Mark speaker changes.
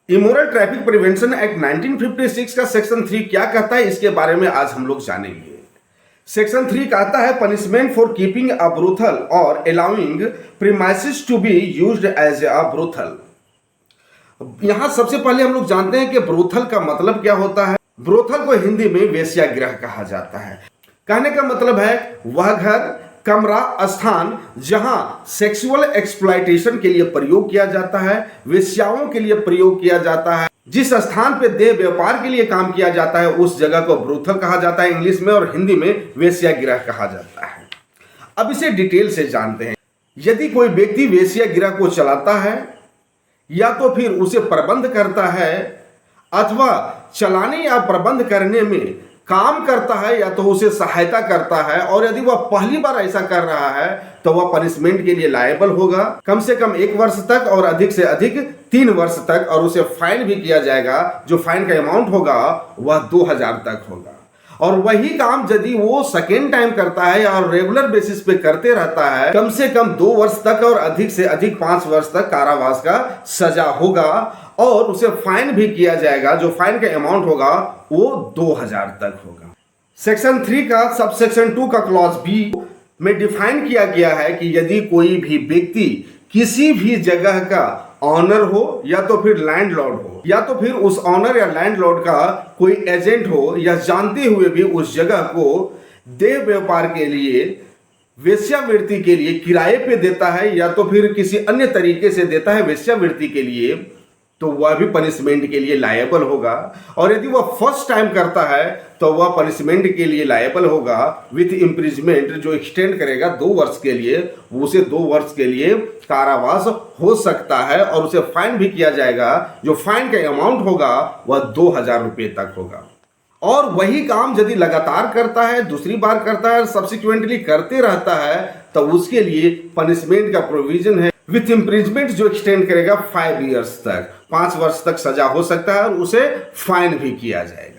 Speaker 1: Immoral traffic prevention act 1956 का section 3 क्या कहता है, इसके बारे में आज हम लोग जानेंगे। सेक्शन 3 कहता है punishment for keeping a brothel और allowing premises to be used as a brothel. यहां सबसे पहले हम लोग जानते हैं कि ब्रोथल का मतलब क्या होता है। ब्रोथल को हिंदी में वेश्यागृह कहा जाता है। कहने का मतलब है वह घर, कमरा, स्थान जहां सेक्सुअल एक्सप्लॉयटेशन के लिए प्रयोग किया जाता है, वेश्याओं के लिए प्रयोग किया जाता है, जिस स्थान पे देह व्यापार के लिए काम किया जाता है उस जगह को ब्रोथल कहा जाता है इंग्लिश में, और हिंदी में वेश्यागृह कहा जाता है। अब इसे डिटेल से जानते हैं। यदि कोई व्यक्ति वेश्यागृह को चलाता है या तो फिर उसे प्रबंध करता है अथवा चलाने या प्रबंध करने में काम करता है या तो उसे सहायता करता है, और यदि वह पहली बार ऐसा कर रहा है तो वह पनिशमेंट के लिए लायबल होगा, कम से कम 1 वर्ष तक और अधिक से अधिक 3 वर्ष तक, और उसे फाइन भी किया जाएगा। जो फाइन का अमाउंट होगा वह 2000 तक होगा। और वही काम यदि वो सेकेंड टाइम करता है और रेगुलर बेसिस पे करते रहता है, कम से कम 2 वर्ष तक और अधिक से अधिक 5 वर्ष तक कारावास का सजा होगा, और उसे फाइन भी किया जाएगा। जो फाइन का अमाउंट होगा वो 2000 तक होगा। सेक्शन 3 का सब सेक्शन 2 का क्लॉज बी में डिफाइन किया गया है कि यदि कोई भी व्यक्ति किसी भी जगह का ऑनर हो या तो फिर लैंडलॉर्ड हो या तो फिर उस ऑनर या लैंडलॉर्ड का कोई एजेंट हो, या जानते हुए भी उस जगह को देह व्यापार के लिए, वेश्यावृत्ति के लिए किराए पे देता है या तो फिर किसी अन्य तरीके से देता है वेश्यावृत्ति के लिए, तो वह भी पनिशमेंट के लिए लायबल होगा। और यदि वह फर्स्ट टाइम करता है तो वह पनिशमेंट के लिए लायबल होगा विथ इम्प्रिजमेंट, जो एक्सटेंड करेगा 2 वर्ष के लिए। उसे 2 वर्ष के लिए कारावास हो सकता है और उसे फाइन भी किया जाएगा। जो फाइन का अमाउंट होगा वह 2000 रुपये तक होगा। और वही काम यदि लगातार करता है, दूसरी बार करता है, सब्सिक्वेंटली करते रहता है, तो उसके लिए पनिशमेंट का प्रोविजन है विथ इम्प्रिजमेंट, जो एक्सटेंड करेगा 5 इयर्स तक, 5 वर्ष तक सजा हो सकता है, और उसे फाइन भी किया जाएगा।